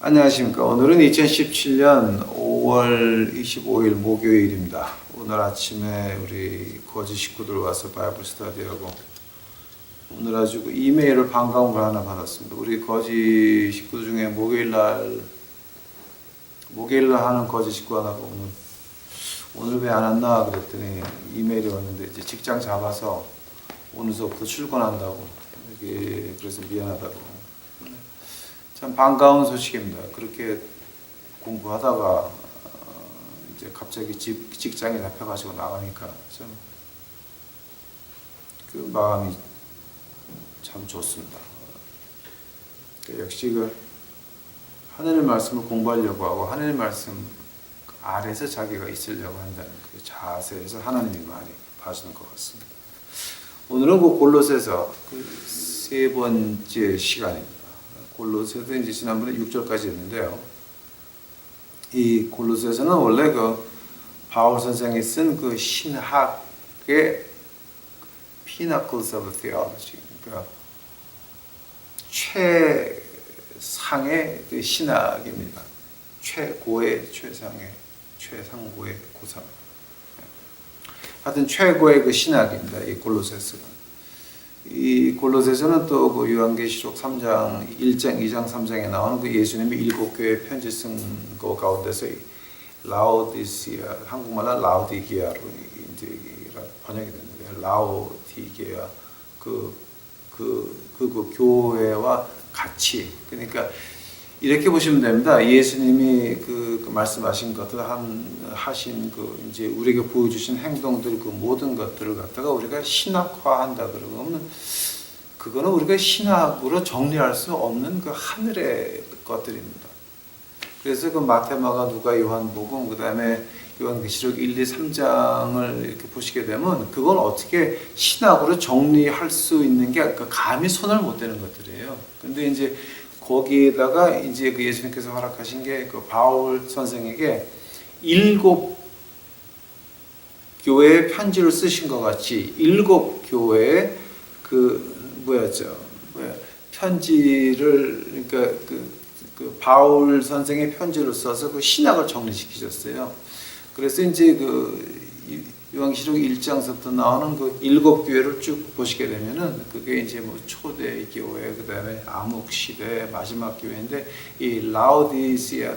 안녕하십니까. 오늘은 2017년 5월 25일 목요일입니다. 오늘 아침에 우리 거지 식구들 와서 바이블 스터디하고 오늘 아주 이메일을 반가운 걸 하나 받았습니다. 우리 거지 식구 중에 목요일날 하는 거지 식구 하나 오늘 왜 안 왔나 그랬더니 이메일이 왔는데 이제 직장 잡아서 오늘서부터 출근한다고 그래서 미안하다고. 참 반가운 소식입니다. 그렇게 공부하다가 이제 갑자기 직장에 잡혀가지고 나가니까 참 그 마음이 참 좋습니다. 역시 하나님의 말씀을 공부하려고 하고 하나님의 말씀 아래서 자기가 있으려고 한다는 그 자세에서 하나님이 많이 봐주는 것 같습니다. 오늘은 골로새서 세 번째 시간입니다. 골로새도 이제 지난번에 6절까지 했는데요. 이 골로새서는 원래 바울 선생이 쓴 신학의 Pinnacles of Theology, 그러니까 최상의 신학입니다. 최고의 최상고의 고상. 하여튼 최고의 신학입니다. 이 골로새서가. 이 골로새서는 또 요한계시록 3장 1장, 2장, 3장에 나오는 예수님이 7교회 편지 쓴 거 가운데서 라오디시아, 한국말로 라오디게아로 이제 번역이 됐는데 라오디게아 그 교회와 같이, 그러니까 이렇게 보시면 됩니다. 예수님이 말씀하신 것들 하신 이제 우리에게 보여주신 행동들 모든 것들을 갖다가 우리가 신학화한다 그러면 그거는 우리가 신학으로 정리할 수 없는 하늘의 것들입니다. 그래서 마태, 마가, 누가, 요한복음, 그다음에 요한계시록 1, 2, 3장을 이렇게 보시게 되면 그건 어떻게 신학으로 정리할 수 있는 게 감히 손을 못 대는 것들이에요. 근데 이제 거기에다가 이제 예수님께서 허락하신 게 바울 선생에게 7 교회의 편지를 쓰신 것 같이 7 교회의 편지를, 그러니까 바울 선생의 편지를 써서 신학을 정리시키셨어요. 그래서 이제 요한계시록 1장서부터 나오는 7 교회를 쭉 보시게 되면은 그게 이제 초대 교회, 그다음에 암흑 시대, 마지막 교회인데 이 라오디시아,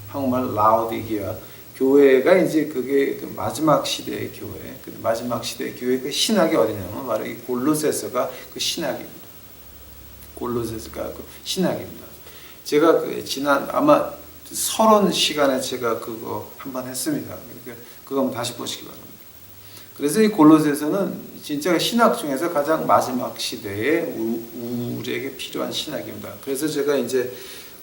한국말 라오디게아 교회가 이제 그게 마지막 시대의 교회, 마지막 시대의 교회 신학이 어디냐면 바로 이 골로새서가 신학입니다. 골로새서가 신학입니다. 제가 지난 아마 서론 시간에 제가 그거 한번 했습니다. 그러니까 그거 한번 다시 보시기 바랍니다. 그래서 이 골로새서는 진짜 신학 중에서 가장 마지막 시대에 우리에게 필요한 신학입니다. 그래서 제가 이제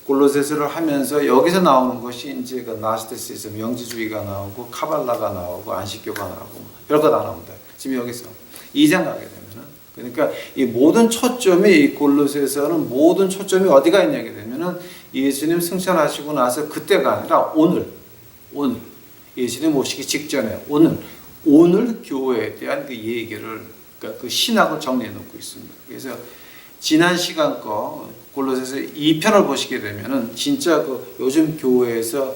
골로새서를 하면서 여기서 나오는 것이 이제 나스티시즘, 영지주의가 나오고 카발라가 나오고 안식교가 나오고 별것 다 나옵니다. 지금 여기서 2장 가게 되면은, 그러니까 이 모든 초점이 이 골로새서는 모든 초점이 어디가 있냐게 되면은 예수님 승천하시고 나서 그때가 아니라 오늘 예수님 오시기 직전에 오늘 교회에 대한 얘기를, 그러니까 신학을 정리해 놓고 있습니다. 그래서 지난 시간 거 골로새서 2편을 보시게 되면은 진짜 요즘 교회에서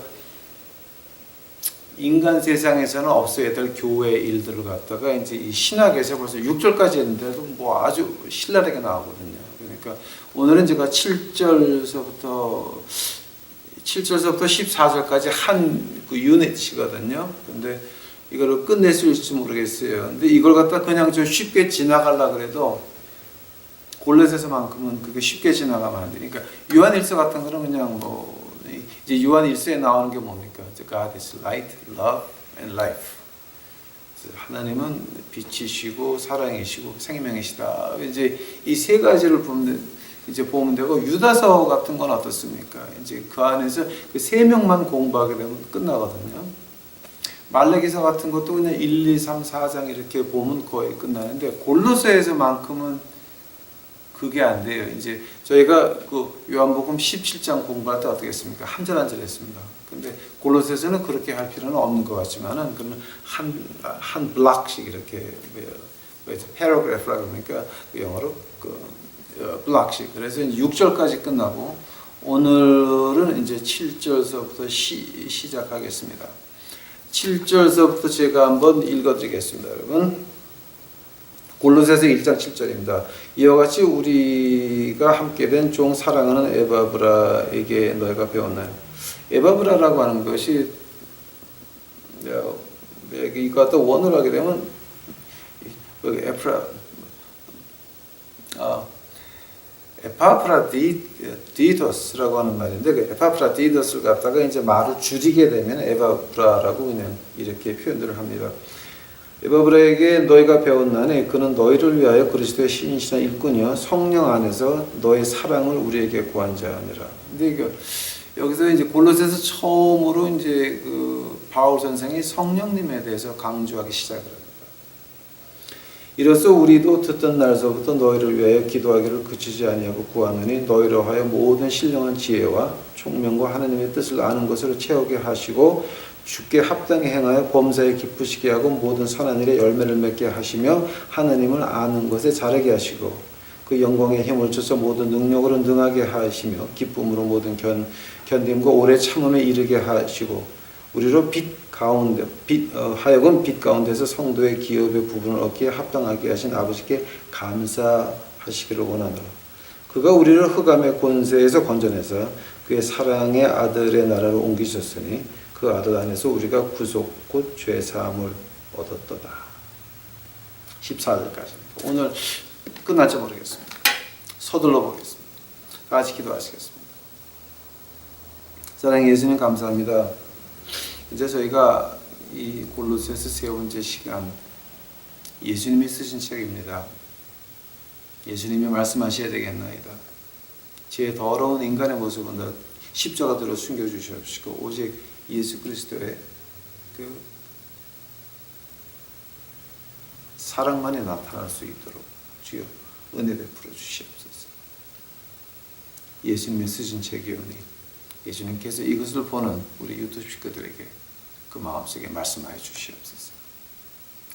인간 세상에서는 없어야 될 교회의 일들을 갖다가 이제 이 신학에서 벌써 6절까지 했는데도 아주 신랄하게 나오거든요. 그러니까 오늘은 제가 7절서부터 14절까지 한 유닛이거든요. 근데 이거를 끝낼 수 있을지 모르겠어요. 근데 이걸 갖다 그냥 좀 쉽게 지나가려고 그래도 골로새서만큼은 그게 쉽게 지나가면 안 되니까 요한일서 같은 거는 그냥 이제 요한일서에 나오는 게 뭡니까? God is light, love, and life. 하나님은 빛이시고 사랑이시고 생명이시다. 이제 이 세 가지를 보면 되고, 유다서 같은 건 어떻습니까? 이제 그 안에서 그 세 명만 공부하게 되면 끝나거든요. 말라기서 같은 것도 그냥 1, 2, 3, 4장 이렇게 보면 거의 끝나는데 골로새에서만큼은 그게 안 돼요. 이제 저희가 요한복음 17장 공부할 때 어떻게 했습니까? 한 절 한 절 했습니다. 근데 골로새서는 그렇게 할 필요는 없는 것 같지만은 그러면 한 블록씩 이렇게 패러그래프라고 그러니까 영어로 블록씩. 그래서 6절까지 끝나고 오늘은 이제 7절서부터 시작하겠습니다. 7절서부터 제가 한번 읽어드리겠습니다. 여러분, 골로새서 1장 7절입니다. 이와 같이 우리가 함께 된 종 사랑하는 에바브라에게 너희가 배웠나요? 에바브라라고 하는 것이 이거 갖다 원어로 하게 되면 에파프라디토스라고 하는 말인데, 그 에파프라디토스를 갖다가 이제 말을 줄이게 되면 에바브라라고 그냥 이렇게 표현들을 합니다. 에바브라에게 너희가 배웠나니 그는 너희를 위하여 그리스도의 신실한 일꾼이요 성령 안에서 너의 사랑을 우리에게 구한 자니라. 근데 여기서 이제 골로새서 처음으로 이제 그 바울 선생이 성령님에 대해서 강조하기 시작을 합니다. 이로써 우리도 듣던 날서부터 너희를 위하여 기도하기를 그치지 아니하고 구하노니 너희로 하여 모든 신령한 지혜와 총명과 하나님의 뜻을 아는 것으로 채우게 하시고 주께 합당히 행하여 범사에 기쁘시게 하고 모든 선한 일에 열매를 맺게 하시며 하나님을 아는 것에 자르게 하시고 그 영광의 힘을 줘서 모든 능력으로 능하게 하시며 기쁨으로 모든 견딤과 오래 참음에 이르게 하시고 우리로 하여금 빛 가운데서 성도의 기업의 부분을 얻기에 합당하게 하신 아버지께 감사하시기를 원하노라. 그가 우리를 흑암의 권세에서 건져내서 그의 사랑의 아들의 나라를 옮기셨으니 그 아들 안에서 우리가 구속 곧 죄사함을 얻었도다. 14절까지입니다. 오늘 끝날지 모르겠습니다. 서둘러 보겠습니다. 같이 기도하시겠습니다. 사랑의 예수님 감사합니다. 이제 저희가 이 골로새서 세 번째 시간, 예수님이 쓰신 책입니다. 예수님이 말씀하셔야 되겠나이다. 제 더러운 인간의 모습은 다 십자가대로 숨겨주시옵시고 오직 예수 그리스도의 그 사랑만이 나타날 수 있도록 주여 은혜 베풀어 주시옵소서. 예수님이 쓰신 책이오니 예수님께서 이것을 보는 우리 유튜브 식구들에게 그 마음속에 말씀하여 주시옵소서.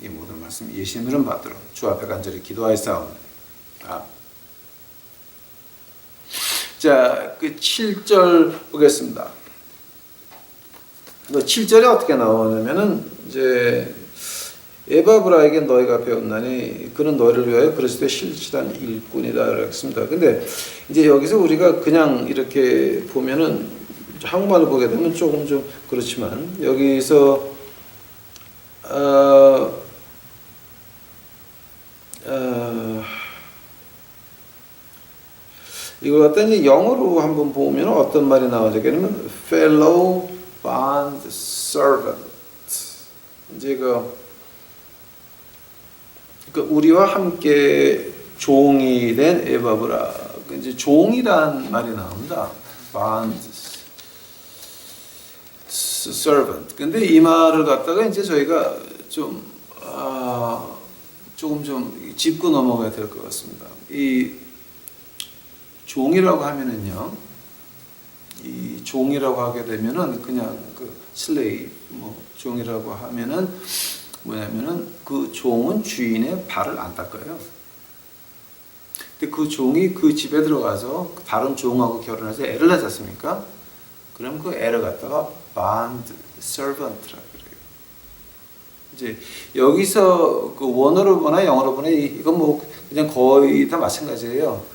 이 모든 말씀 예수님 이름 받도록 주 앞에 간절히 기도하였사오니 아멘. 자, 그 7절 보겠습니다. 7절에 어떻게 나오냐면은 이제 에바브라에게 너희가 배웠나니 그는 너희를 위하여 그리스도의 실실한 일꾼이다 그랬습니다. 근데 이제 여기서 우리가 그냥 이렇게 보면은 한국말로 보게 되면 조금 좀 그렇지만 여기서 이걸 갖다 이제 영어로 한번 보면 어떤 말이 나오죠? 그러면 fellow bond servant. 이제 그 우리와 함께 종이 된 에바브라. 이제 종이란 말이 나옵니다. bond servant. 근데 이 말을 갖다가 이제 저희가 조금 좀 짚고 넘어가야 될 것 같습니다. 이 종이라고 하면은요, 이 종이라고 하게 되면은 그냥 그 슬레이브 종이라고 하면은 뭐냐면은 그 종은 주인의 발을 안 닦아요. 근데 그 종이 그 집에 들어가서 다른 종하고 결혼해서 애를 낳지 않습니까? 그럼 그 애를 갖다가 bond servant라고 그래요. 이제 여기서 그 원어로 보나 영어로 보나 이건 뭐 그냥 거의 다 마찬가지예요.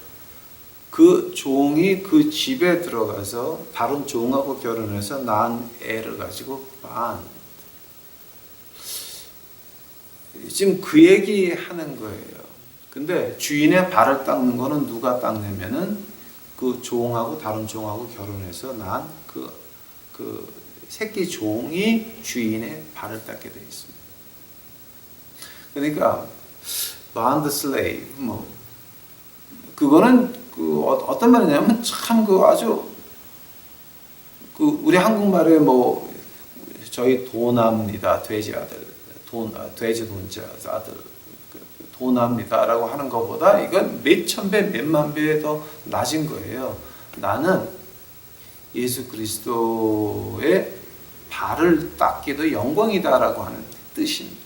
그 종이 그 집에 들어가서 다른 종하고 결혼해서 낳은 애를 가지고 bond. 지금 그 얘기 하는 거예요. 근데 주인의 발을 닦는 거는 누가 닦냐면은 그 종하고 다른 종하고 결혼해서 낳은 그 새끼 종이 주인의 발을 닦게 되어 있습니다. 그러니까 bond slave 그거는 그 어떤 말이냐면 참 그 아주 그 우리 한국말에 저희 도납니다 돼지 아들 돼지 돈자 아들 도납니다라고 하는 것보다 이건 몇천 배 몇만 배 더 낮은 거예요. 나는 예수 그리스도의 발을 닦기도 영광이다라고 하는 뜻입니다.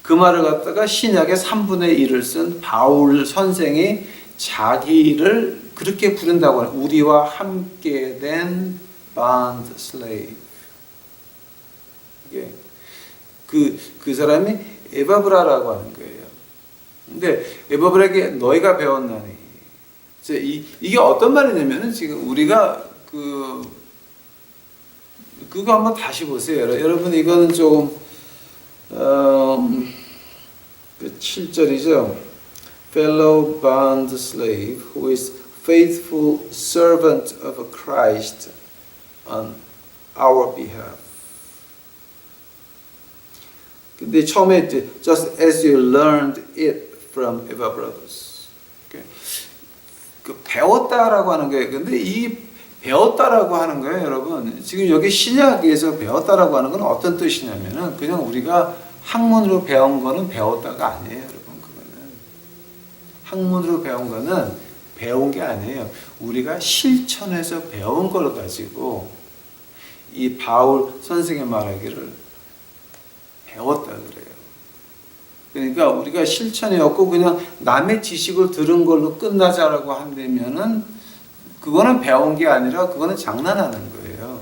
그 말을 갖다가 신약의 3분의 1을 쓴 바울 선생이 자기를 그렇게 부른다고 하는, 우리와 함께 된 bond slave. 이게 그 사람이 에바브라라고 하는 거예요. 근데 에바브라에게 너희가 배웠나니. 이게 어떤 말이냐면은 지금 우리가 그거 한번 다시 보세요. 여러분 이거는 조금 그 7절이죠. Fellow bond slave who is faithful servant of Christ on our behalf. 근데 처음에 just as you learned it from Eva brothers. 그 배웠다라고 하는 거예요. 근데 이 배웠다라고 하는 거예요, 여러분. 지금 여기 신약에서 배웠다라고 하는 건 어떤 뜻이냐면은 그냥 우리가 학문으로 배운 거는 배웠다가 아니에요, 여러분. 그거는 학문으로 배운 거는 배운 게 아니에요. 우리가 실천해서 배운 걸 가지고 이 바울 선생의 말하기를 배웠다 그래요. 그러니까 우리가 실천이 없고 그냥 남의 지식을 들은 걸로 끝나자라고 한다면은 그거는 배운 게 아니라 그거는 장난하는 거예요.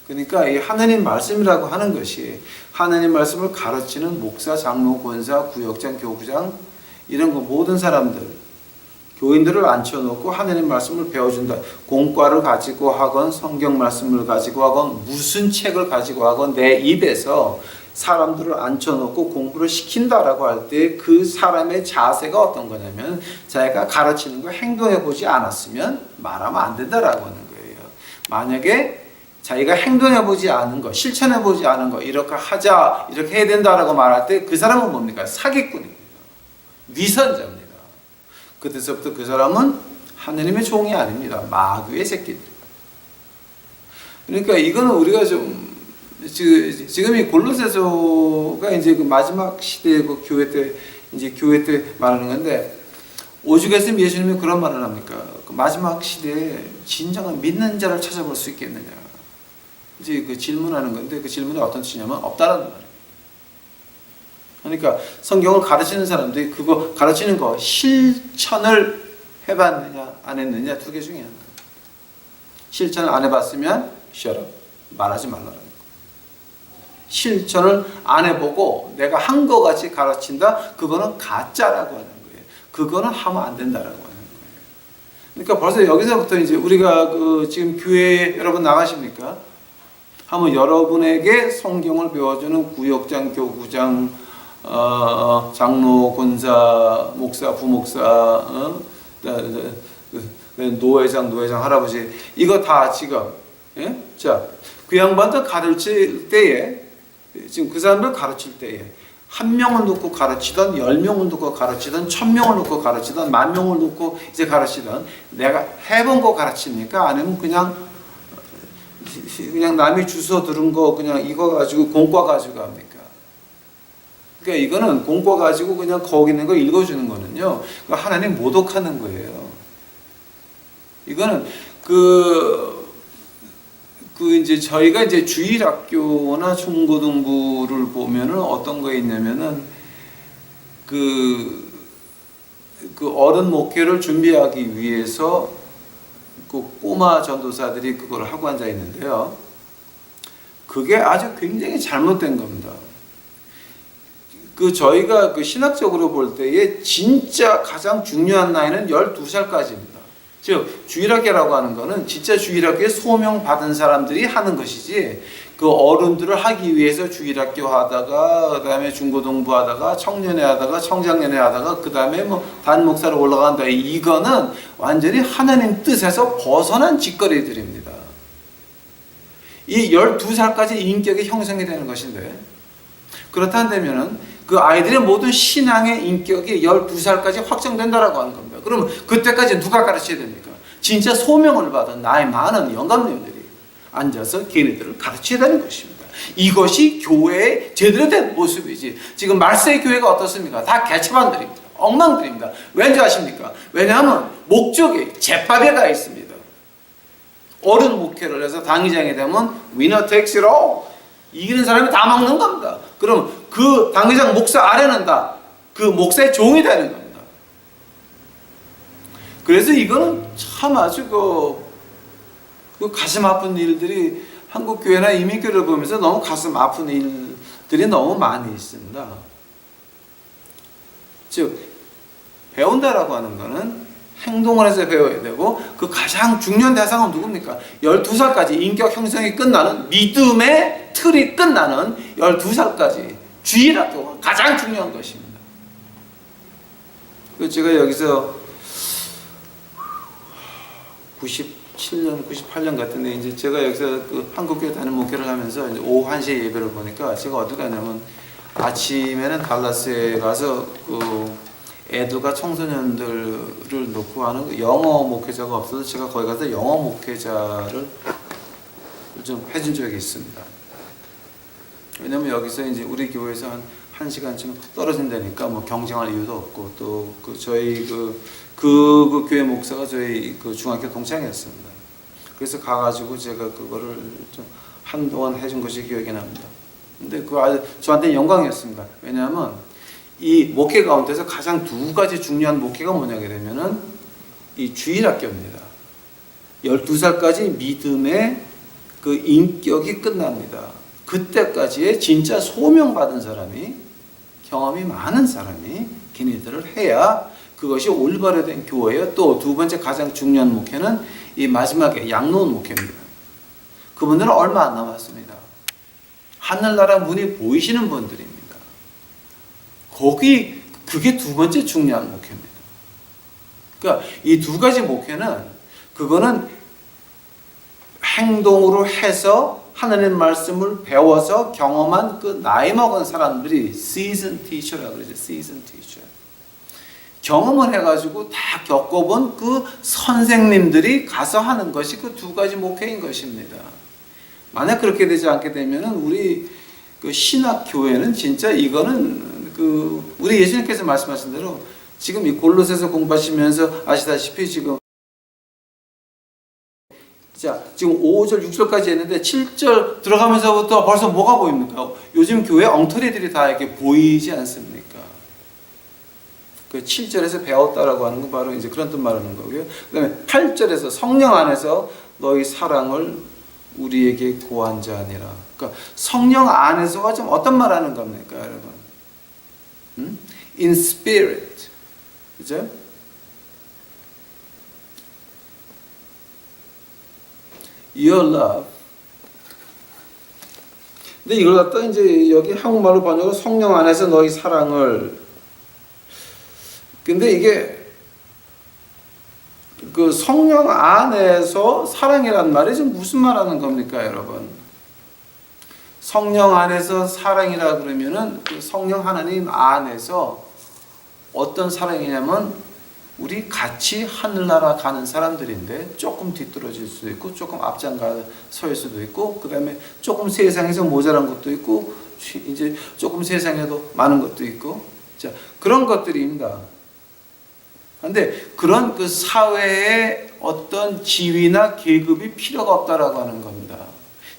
그러니까 이 하나님 말씀이라고 하는 것이 하나님 말씀을 가르치는 목사, 장로, 권사, 구역장, 교구장 이런 거 모든 사람들 교인들을 앉혀놓고 하나님 말씀을 배워준다. 공과를 가지고 하건 성경 말씀을 가지고 하건 무슨 책을 가지고 하건 내 입에서 사람들을 앉혀놓고 공부를 시킨다라고 할 때 그 사람의 자세가 어떤 거냐면 자기가 가르치는 걸 행동해보지 않았으면 말하면 안 된다라고 하는 거예요. 만약에 자기가 행동해보지 않은 거, 실천해보지 않은 거 이렇게 하자, 이렇게 해야 된다라고 말할 때 그 사람은 뭡니까? 사기꾼입니다. 위선자입니다. 그때서부터 그 사람은 하느님의 종이 아닙니다. 마귀의 새끼들. 그러니까 이거는 우리가 좀 지금 이 골로새서가 이제 그 마지막 시대의 그 교회 때 말하는 건데 오죽했으면 예수님이 그런 말을 합니까? 그 마지막 시대에 진정한 믿는 자를 찾아볼 수 있겠느냐? 이제 그 질문하는 건데 그 질문이 어떤 뜻이냐면 없다라는 말이에요. 그러니까 성경을 가르치는 사람들이 그거 가르치는 거 실천을 해봤느냐 안 했느냐 두 개 중에 하나. 실천을 안 해봤으면 shut up. 말하지 말라는 거. 실천을 안 해보고 내가 한 거 같이 가르친다? 그거는 가짜라고 하는 거예요. 그거는 하면 안 된다라고 하는 거예요. 그러니까 벌써 여기서부터 이제 우리가 지금 교회 여러분 나가십니까? 한번 여러분에게 성경을 배워주는 구역장, 교구장, 장로, 권사, 목사, 부목사, 노회장, 할아버지 이거 다 지금 자, 그 양반들 가르칠 때에 지금 그 사람들 가르칠 때에 한 명을 놓고 가르치던 10명을 놓고 가르치던 1000명을 놓고 가르치던 10,000명을 놓고 이제 가르치던 내가 해본 거 가르칩니까? 아니면 그냥 남이 주워 들은 거 그냥 이거 가지고 공과 가지고 합니까? 그러니까 이거는 공과 가지고 그냥 거기 있는 거 읽어주는 거는요. 하나님 모독하는 거예요. 이거는 이제 저희가 이제 주일학교나 중고등부를 보면은 어떤 거 있냐면은 그 어른 목회를 준비하기 위해서 그 꼬마 전도사들이 그걸 하고 앉아 있는데요. 그게 아주 굉장히 잘못된 겁니다. 저희가 신학적으로 볼 때에 진짜 가장 중요한 나이는 12살까지입니다. 즉 주일학교라고 하는 거는 진짜 주일학교에 소명 받은 사람들이 하는 것이지 그 어른들을 하기 위해서 주일학교 하다가 그다음에 중고등부 하다가 청년회 하다가 청장년회 하다가 그다음에 뭐 단목사로 올라간다 이거는 완전히 하나님 뜻에서 벗어난 짓거리들입니다. 이 12살까지 인격이 형성이 되는 것인데 그렇다면은 그 아이들의 모든 신앙의 인격이 12살까지 확정된다라고 하는 겁니다. 그러면 그때까지 누가 가르쳐야 됩니까? 진짜 소명을 받은 나이 많은 영감님들이 앉아서 걔네들을 가르쳐야 되는 것입니다. 이것이 교회의 제대로 된 모습이지. 지금 말세의 교회가 어떻습니까? 다 개차반들입니다. 엉망들입니다. 왠지 아십니까? 왜냐하면 목적이 잿밥에 가 있습니다. 어른 목회를 해서 당의장이 되면 winner takes it all. 이기는 사람이 다 먹는 겁니다. 그럼 그 당의장 목사 아래는 다 그 목사의 종이 되는 겁니다. 그래서 이거는 참 아주 그 가슴 아픈 일들이 한국 교회나 이민교를 보면서 너무 가슴 아픈 일들이 너무 많이 있습니다. 즉 배운다라고 하는 거는 행동을 해서 배워야 되고, 그 가장 중요한 대상은 누굽니까? 12살까지 인격 형성이 끝나는, 믿음의 틀이 끝나는 12살까지 주일학교가 가장 중요한 것입니다. 제가 여기서 97년, 98년 같은데, 이제 제가 여기서 그 한국교회 담임 목회를 하면서 이제 오후 1시에 예배를 보니까 제가 어디 가냐면, 아침에는 달라스에 가서 그 애들과 청소년들을 놓고 하는 영어 목회자가 없어서 제가 거기 가서 영어 목회자를 좀 해준 적이 있습니다. 왜냐면 여기서 이제 우리 교회에서 한 1시간쯤 떨어진다니까 뭐 경쟁할 이유도 없고, 또 그 저희 그 교회 목사가 저희 그 중학교 동창이었습니다. 그래서 가가지고 제가 그거를 좀 한동안 해준 것이 기억이 납니다. 근데 그거 아주 저한테는 영광이었습니다. 왜냐하면 이 목회 가운데서 가장 두 가지 중요한 목회가 뭐냐게 되면은 이 주일학교입니다. 12살까지 믿음의 그 인격이 끝납니다. 그때까지의 진짜 소명받은 사람이, 경험이 많은 사람이 걔네들을 해야 그것이 올바르된 교회예요. 또 두 번째 가장 중요한 목회는 이 마지막에 양로원 목회입니다. 그분들은 얼마 안 남았습니다. 하늘나라 문이 보이시는 분들입니다. 그게 두 번째 중요한 목회입니다. 그러니까 이 두 가지 목회는, 그거는 행동으로 해서 하나님 말씀을 배워서 경험한 그 나이 먹은 사람들이 seasoned teacher라고 그러죠. seasoned teacher. 경험을 해가지고 다 겪어본 그 선생님들이 가서 하는 것이 그 두 가지 목회인 것입니다. 만약 그렇게 되지 않게 되면은 우리 그 신학 교회는 진짜 이거는 우리 예수님께서 말씀하신 대로 지금 이 골로새서 공부하시면서 아시다시피 지금 5절, 6절까지 했는데 7절 들어가면서부터 벌써 뭐가 보입니까? 요즘 교회 엉터리들이 다 이렇게 보이지 않습니까? 그 7절에서 배웠다라고 하는 건 바로 이제 그런 뜻 말하는 거고요. 그 다음에 8절에서 성령 안에서 너희 사랑을 우리에게 고한 자 아니라. 그러니까 성령 안에서가 좀 어떤 말 하는 겁니까, 여러분? In spirit. 그죠? Your love. 근데 이걸 갖다 이제 여기 한국말로 번역을 성령 안에서 너희 사랑을. 근데 이게 그 성령 안에서 사랑이란 말이 지금 무슨 말 하는 겁니까, 여러분? 성령 안에서 사랑이라 그러면은 그 성령 하나님 안에서 어떤 사랑이냐면 우리 같이 하늘나라 가는 사람들인데 조금 뒤떨어질 수도 있고 조금 앞장가 설 수도 있고 그 다음에 조금 세상에서 모자란 것도 있고 이제 조금 세상에도 많은 것도 있고 자 그런 것들입니다. 그런데 그런 그 사회에 어떤 지위나 계급이 필요가 없다라고 하는 겁니다.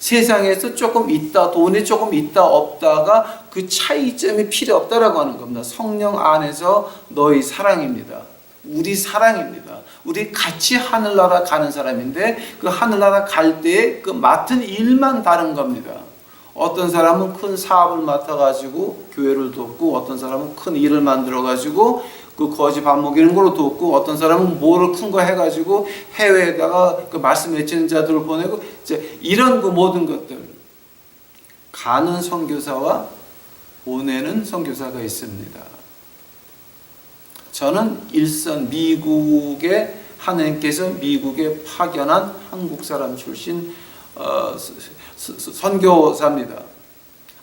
세상에서 조금 있다, 돈이 조금 있다 없다가 그 차이점이 필요 없다라고 하는 겁니다. 성령 안에서 너희 사랑입니다. 우리 사랑입니다. 우리 같이 하늘나라 가는 사람인데 그 하늘나라 갈 때 그 맡은 일만 다른 겁니다. 어떤 사람은 큰 사업을 맡아가지고 교회를 돕고 어떤 사람은 큰 일을 만들어가지고 그 거지 밥 먹이는 걸로 돕고 어떤 사람은 뭐를 큰 거 해가지고 해외에다가 그 말씀 외치는 자들을 보내고 이제 이런 그 모든 것들 가는 선교사와 보내는 선교사가 있습니다. 저는 일선 미국에 하나님께서 미국에 파견한 한국 사람 출신 선교사입니다.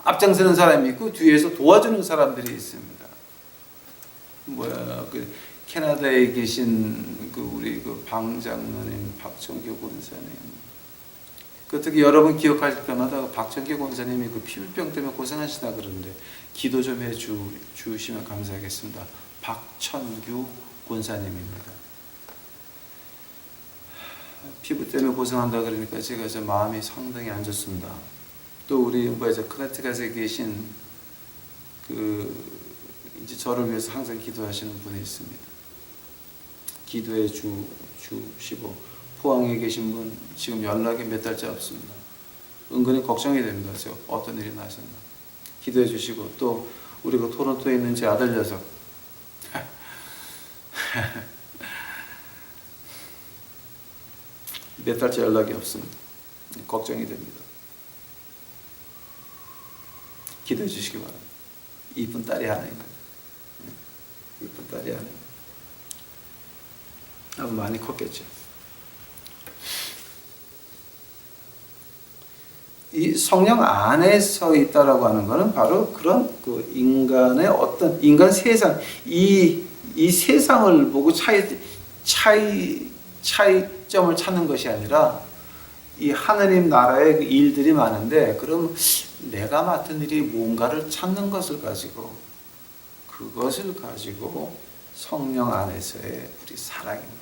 앞장서는 사람이 있고 뒤에서 도와주는 사람들이 있습니다. 그 캐나다에 계신 그 우리 그 방장로님 박정규 권사님. 그 특히 여러분 기억하실 때마다 박정규 권사님이 그 피부병 때문에 고생하시다 그러는데 기도 좀 주시면 감사하겠습니다. 박천규 권사님입니다. 피부 때문에 고생한다 그러니까 제가 저 마음이 상당히 안 좋습니다. 또 우리 크네티컷에 계신 그 이제 저를 위해서 항상 기도하시는 분이 있습니다. 기도해 주시고, 포항에 계신 분 지금 연락이 몇 달째 없습니다. 은근히 걱정이 됩니다. 어떤 일이 나셨나. 기도해 주시고, 또 우리 그 토론토에 있는 제 아들 녀석 몇 달째 연락이 없습니다. 걱정이 됩니다. 기도해 주시기 바랍니다. 이쁜 딸이 하나 있는데, 이쁜 딸이 하나. 아마 많이 컸겠죠. 이 성령 안에서 있다라고 하는 것은 바로 그런 그 인간의 어떤 인간 세상, 이 세상을 보고 차이점을 찾는 것이 아니라, 이 하느님 나라의 그 일들이 많은데, 그럼 내가 맡은 일이 뭔가를 찾는 것을 가지고, 그것을 가지고 성령 안에서의 우리 사랑입니다.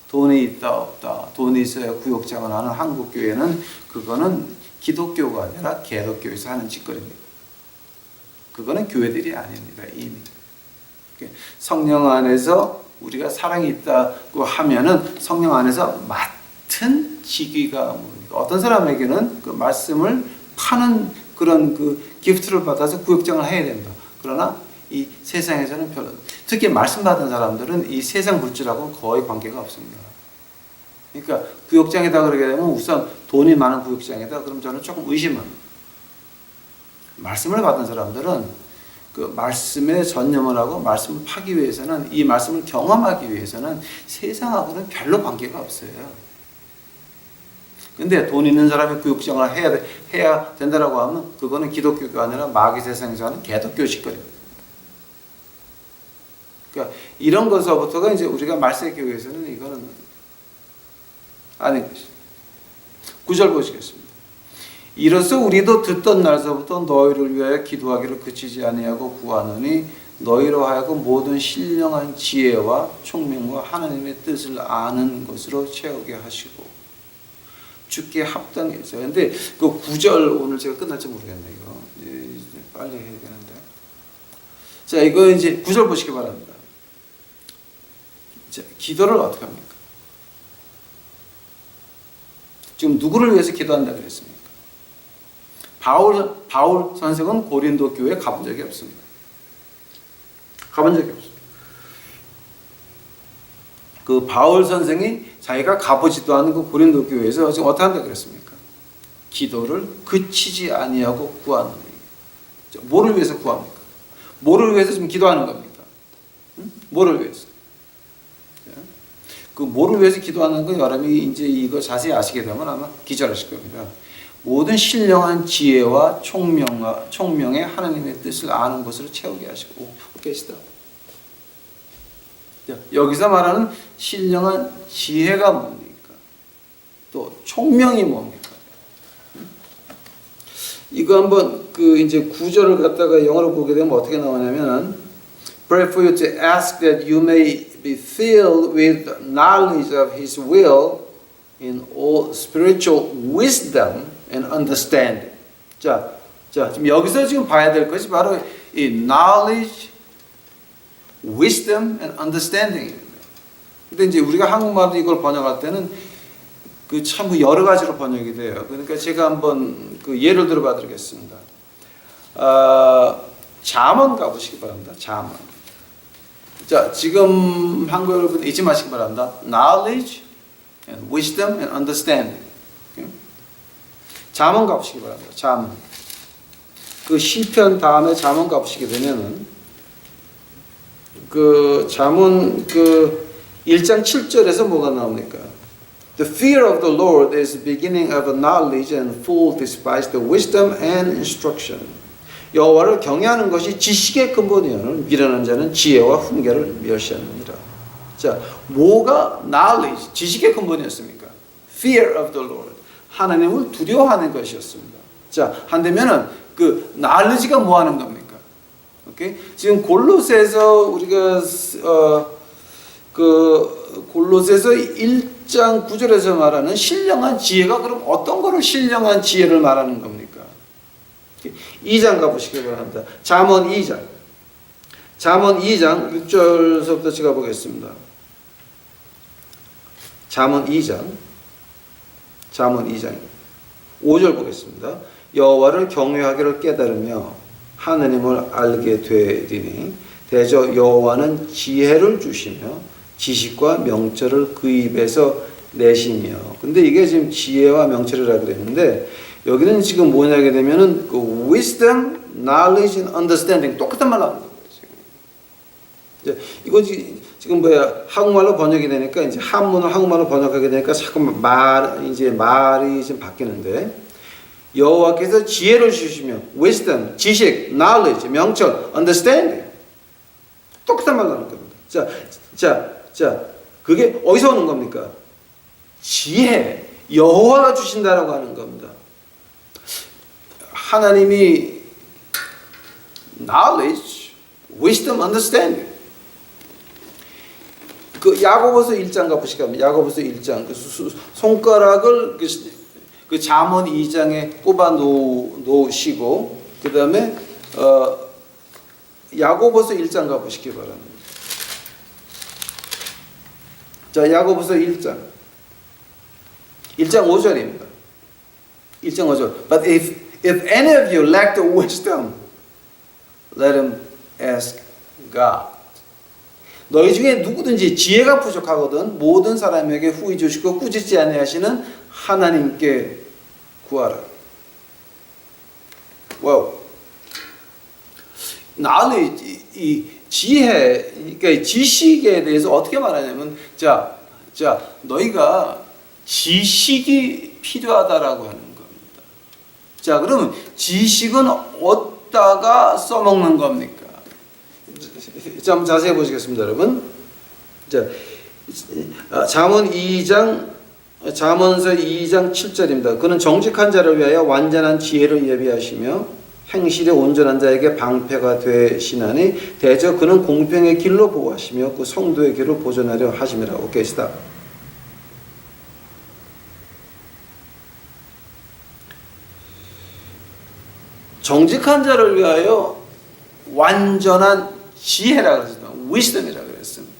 돈이 있다 없다, 돈이 있어야 구역장을 하는 한국 교회는, 그거는 기독교가 아니라 개독교에서 하는 짓거리입니다. 그거는 교회들이 아닙니다. 이미 성령 안에서 우리가 사랑이 있다고 하면은, 성령 안에서 맡은 직위가 뭡니까? 어떤 사람에게는 그 말씀을 파는 그런 그 기프트를 받아서 구역장을 해야 된다. 그러나 이 세상에서는 별로, 특히 말씀 받은 사람들은 이 세상 물질하고는 거의 관계가 없습니다. 그러니까 구역장이다 그러게 되면 우선 돈이 많은 구역장이다 그럼 저는 조금 의심합니다. 말씀을 받은 사람들은 그 말씀에 전념을 하고 말씀을 파기 위해서는, 이 말씀을 경험하기 위해서는 세상하고는 별로 관계가 없어요. 근데 돈 있는 사람이 구역장을 해야 된다라고 하면, 그거는 기독교가 아니라 마귀 세상에서 하는 개독교 짓거리입니다. 그러니까 이런 것서부터가 이제 우리가 말세교회에서는 이거는 아닌 것이죠. 9절 보시겠습니다. 이로써 우리도 듣던 날서부터 너희를 위하여 기도하기를 그치지 아니하고 구하노니, 너희로 하여금 모든 신령한 지혜와 총명과 하나님의 뜻을 아는 것으로 채우게 하시고 주께 합당해서. 근데 그 9절 오늘 제가 끝날지 모르겠네요. 이거 이제 빨리 해야 되는데. 자, 이거 이제 9절 보시기 바랍니다. 자, 기도를 어떻게 합니까? 지금 누구를 위해서 기도한다 그랬습니까? 바울 선생은 고린도 교회에 가본 적이 없습니다. 가본 적이 없습니다. 그 바울 선생이 자기가 가보지도 않은 그 고린도 교회에서 지금 어떻게 한다 그랬습니까? 기도를 그치지 아니하고 구하노니. 뭐를 위해서 구합니까? 뭐를 위해서 지금 기도하는 겁니까? 뭐를 위해서? 그 뭐를 위해서 기도하는 건 여러분이 이제 이거 자세히 아시게 되면 아마 기절하실 겁니다. 모든 신령한 지혜와 총명의 하나님의 뜻을 아는 것으로 채우게 하시고 계시다. 여기서 말하는 신령한 지혜가 뭡니까? 또 총명이 뭡니까? 이거 한번 그 이제 9절을 갖다가 영어로 보게 되면 어떻게 나오냐면, Pray for you to ask that you may be filled with knowledge of His will in all spiritual wisdom and understanding. 자, 지금 여기서 지금 봐야 될 것이 바로 이 knowledge, wisdom and understanding입니다. 근데 이제 우리가 한국말로 이걸 번역할 때는 그 참 여러 가지로 번역이 돼요. 그러니까 제가 한번 그 예를 들어 봐 드리겠습니다. 잠언 가보시기 바랍니다. 잠언. 자, 지금 한국 여러분 잊지 마시기 바랍니다. Knowledge and wisdom and understanding. 잠언 가보시기 바랍니다. 잠언. 그 시편 다음에 잠언 가보시게 되면은 그 잠언 그 1장 7절에서 뭐가 나옵니까? The fear of the Lord is the beginning of knowledge, and fool despise the wisdom and instruction. 여호와를 경외하는 것이 지식의 근본이오늘 미련한 자는 지혜와 훈계를 멸시하느니라. 자, 뭐가 knowledge, 지식의 근본이었습니까? Fear of the Lord, 하나님을 두려워하는 것이었습니다. 자, 한다면은 그 knowledge가 뭐 하는 겁니까? 오케이? 지금 골로새에서 우리가 그 골로새에서 1장 9절에서 말하는 신령한 지혜가 그럼 어떤 거를 신령한 지혜를 말하는 겁니까? 2장 가보시기 바랍니다. 잠언 2장. 잠언 2장 6절서부터 제가 보겠습니다. 잠언 2장 5절 보겠습니다. 여호와를 경외하기를 깨달으며 하느님을 알게 되리니 대저 여호와는 지혜를 주시며 지식과 명철을 그 입에서 내시며. 근데 이게 지금 지혜와 명철이라 그랬는데 여기는 지금 뭐냐게 되면은 그 wisdom, knowledge, and understanding 똑같은 말 나오는 거예요. 지금 이거 지금 한국말로 번역이 되니까 이제 한문을 한국말로 번역하게 되니까 자꾸 말이 좀 바뀌는데 여호와께서 지혜를 주시며 wisdom, 지식, knowledge, 명철, understanding 똑같은 말 나오는 겁니다. 자, 그게 어디서 오는 겁니까? 지혜, 여호와가 주신다라고 하는 겁니다. 하나님이 knowledge, wisdom, understanding. 그 야고보서 1장 가보시면 야고보서 1장 그 손가락을 그 잠언 2장에 꼽아 놓으시고 그 다음에 야고보서 1장 가보시기 바랍니다. 자, 야고보서 1장 5절입니다. 1장 5절. But if any of you lack the wisdom, let him ask God. 너희 중에 누구든지 지혜가 부족하거든 모든 사람에게 후히 주시고 꾸짖지 아니하시는 하나님께 구하라. 와우. knowledge, 이 지혜, 그러니까 지식에 대해서 어떻게 말하냐면, 자, 너희가 지식이 필요하다라고 하는 겁니다. 자, 그러면 지식은 어디다가 써먹는 겁니까? 자, 한번 자세히 보시겠습니다, 여러분. 자, 잠언서 2장 7절입니다. 그는 정직한 자를 위하여 완전한 지혜를 예비하시며 행실에 온전한 자에게 방패가 되시나니 대저 그는 공평의 길로 보호하시며 그 성도의 길을 보존하려 하심이라. 오케이, 스탑. 정직한 자를 위하여 완전한 지혜라고 그랬습니다. wisdom이라고 그랬습니다.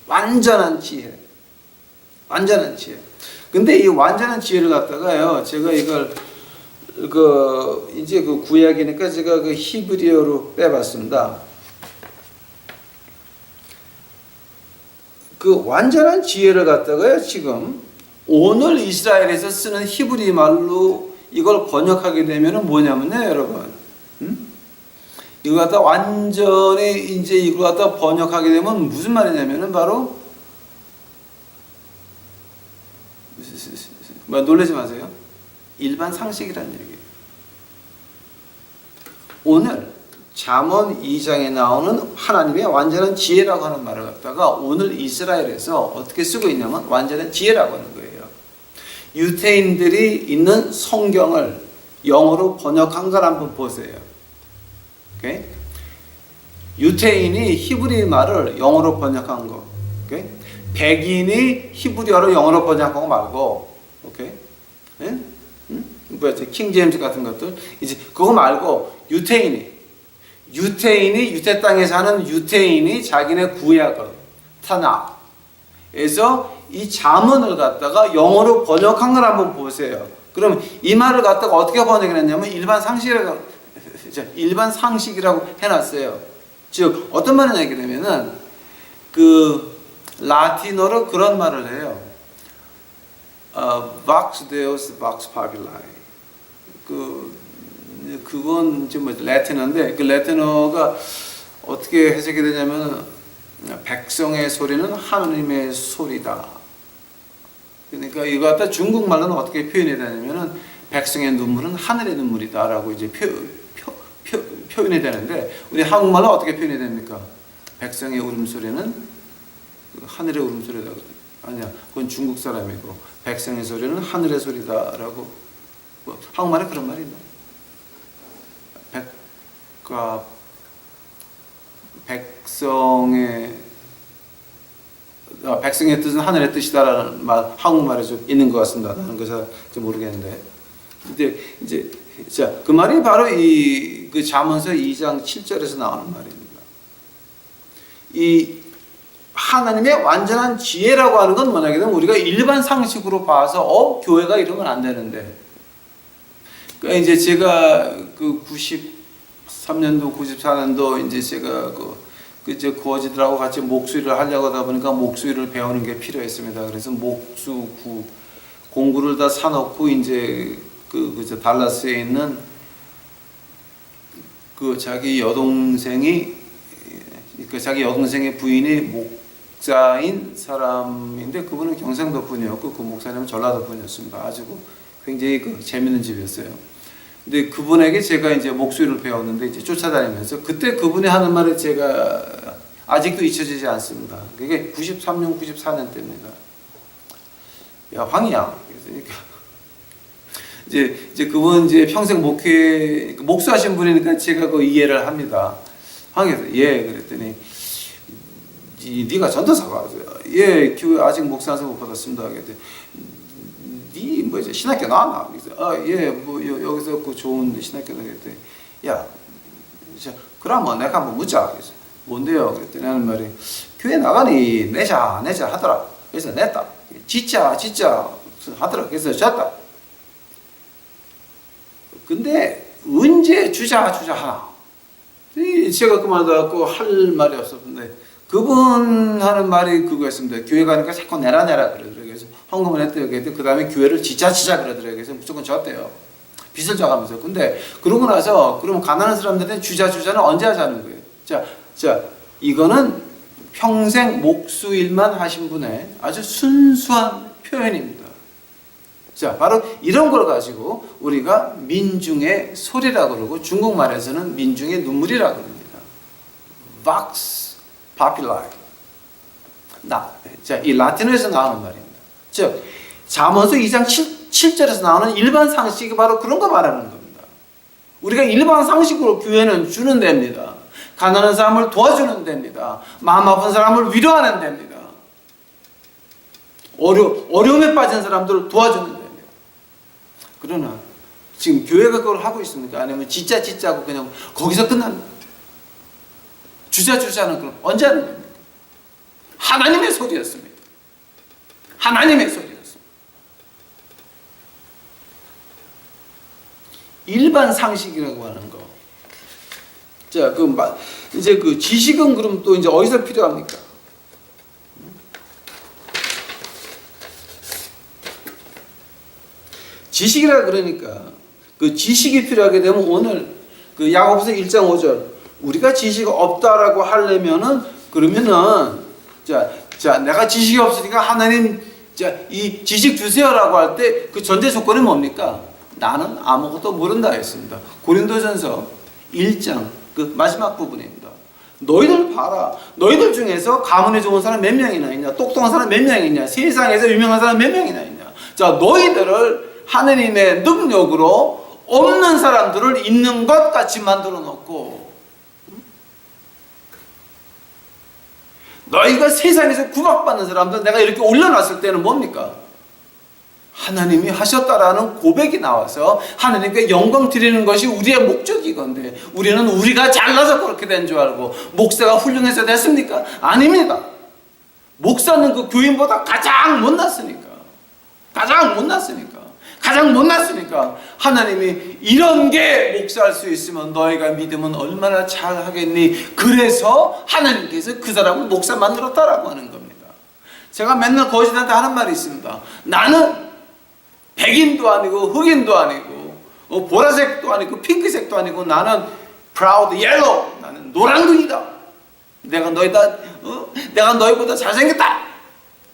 완전한 지혜. 근데 이 완전한 지혜를 갖다가요, 제가 이걸 이제 그 구약이니까 제가 그 히브리어로 빼봤습니다. 그 완전한 지혜를 갖다가요, 지금 오늘 이스라엘에서 쓰는 히브리 말로 이걸 번역하게 되면은 뭐냐면요, 여러분. 이거 갖다 완전히 이제 이걸 갖다 번역하게 되면 무슨 말이냐면은 바로 놀라지 마세요. 일반 상식이라는 얘기예요. 오늘 잠언 2장에 나오는 하나님의 완전한 지혜라고 하는 말을 갖다가 오늘 이스라엘에서 어떻게 쓰고 있냐면 완전한 지혜라고 하는 거예요. 유태인들이 있는 성경을 영어로 번역한 걸 한번 보세요. 오케이? 유태인이 히브리 말을 영어로 번역한 거, 오케이? 백인이 히브리어로 영어로 번역한 거 말고, 오케이? 예? 뭐였지? 킹 제임스 같은 것들 이제 그거 말고 유태 땅에 사는 유태인이 자기네 구약을 타나에서 이 잠언을 갖다가 영어로 번역한 걸 한번 보세요. 그럼 이 말을 갖다가 어떻게 번역을 했냐면 일반 상식이라고 해놨어요. 즉 어떤 말을 하게 되면은 그 라틴어로 그런 말을 해요. Vox Deus, Vox Populi. 그건 이제 뭐 라틴어인데 그 라틴어가 어떻게 해석이 되냐면 백성의 소리는 하느님의 소리다. 그러니까 이거 갖다 중국말로는 어떻게 표현이 되냐면은 백성의 눈물은 하늘의 눈물이다라고 이제 표현이 되는데 우리 한국말로 어떻게 표현이 됩니까? 백성의 울음소리는 하늘의 울음소리다. 아니야, 그건 중국 사람이고 백성의 소리는 하늘의 소리다라고. 뭐 한국말에 그런 말이 있나? 백성의 뜻은 하늘의 뜻이다라는 말 한국말에 좀 있는 것 같습니다. 나는 그 잘 모르겠는데, 근데 이제 자, 그 말이 바로 그 잠언서 2장 7절에서 나오는 말입니다. 이 하나님의 완전한 지혜라고 하는 건 뭐냐면 우리가 일반 상식으로 봐서 교회가 이러면 안 되는데. 그러니까 이제 제가 그 93년도, 94년도 이제 제가 이제 거지들하고 같이 목수일을 하려고 하다 보니까 목수일을 배우는 게 필요했습니다. 그래서 목수 공구를 다 사놓고 이제 저 달라스에 있는 자기 여동생의 부인이 목자인 사람인데 그분은 경상도 분이었고 그 목사님은 전라도 분이었습니다. 아주 굉장히 재밌는 집이었어요. 근데 그분에게 제가 이제 목수일을 배웠는데 이제 쫓아다니면서 그때 그분이 하는 말을 제가 아직도 잊혀지지 않습니다. 그게 93년, 94년 때입니다. 야, 황이야. 그러니까 이제 그분 이제 평생 목수하신 분이니까 제가 이해를 합니다. 황에서 예 그랬더니 네가 전도사가 예 교회 아직 목사한테 못 받았습니다. 그랬더니 네 뭐지 신학교 나왔나? 그래서 예 뭐 여기서 좋은 신학교 나왔더니 야 그러면 내가 한번 묻자. 그래서 뭔데요? 그랬더니 하는 말이 교회 나가니 내자 하더라. 그래서 냈다. 진짜 하더라. 그래서 졌다. 근데 언제 주자 하나? 제가 그 말 듣고 할 말이 없었는데 그분 하는 말이 그거였습니다. 교회 가니까 자꾸 내라 그러더라고요. 그래서 헌금을 했대요. 그 다음에 교회를 지자 그러더라고요. 그래서 무조건 졌대요. 빚을 져가면서. 근데 그러고 나서 그러면 가난한 사람들한테 주자는 언제 하자는 거예요. 자 이거는 평생 목수일만 하신 분의 아주 순수한 표현입니다. 자, 바로 이런 걸 가지고 우리가 민중의 소리라고 그러고 중국말에서는 민중의 눈물이라고 그럽니다. Vox Populi. 자, 이 라틴어에서 나오는 말입니다. 즉, 잠언서 2장 7절에서 나오는 일반 상식이 바로 그런 거 말하는 겁니다. 우리가 일반 상식으로 교회는 주는 데입니다. 가난한 사람을 도와주는 데입니다. 마음 아픈 사람을 위로하는 데입니다. 어려움에 빠진 사람들을 도와주는 데입니다. 그러나 지금 교회가 그걸 하고 있습니까? 아니면 진짜고 그냥 거기서 끝납니까? 주자는 그럼 언제 하는 겁니까? 하나님의 소리였습니다. 하나님의 소리였습니다. 일반 상식이라고 하는 거. 자, 이제 지식은 그럼 또 이제 어디서 필요합니까? 지식이라 그러니까 그 지식이 필요하게 되면 오늘 야고보서 1장 5절 우리가 지식이 없다라고 하려면은 그러면은 자 내가 지식이 없으니까 하나님 이 지식 주세요라고 할 때 그 전제 조건이 뭡니까? 나는 아무것도 모른다 했습니다. 고린도전서 1장 마지막 부분입니다. 너희들 봐라. 너희들 중에서 가문에 좋은 사람 몇 명이나 있냐? 똑똑한 사람 몇 명이나 있냐? 세상에서 유명한 사람 몇 명이나 있냐? 자, 너희들을 하느님의 능력으로 없는 사람들을 있는 것 같이 만들어 놓고 너희가 세상에서 구박받는 사람들 내가 이렇게 올려놨을 때는 뭡니까? 하나님이 하셨다라는 고백이 나와서 하나님께 영광 드리는 것이 우리의 목적이건데 우리는 우리가 잘나서 그렇게 된 줄 알고 목사가 훌륭해서 됐습니까? 아닙니다. 목사는 그 교인보다 가장 못났으니까 하나님이 이런 게 목사할 수 있으면 너희가 믿으면 얼마나 잘하겠니? 그래서 하나님께서 그 사람을 목사 만들었다라고 하는 겁니다. 제가 맨날 거짓한테 하는 말이 있습니다. 나는 백인도 아니고 흑인도 아니고 보라색도 아니고 핑크색도 아니고 나는 proud yellow, 나는 노란둥이다. 내가 너희보다 잘생겼다.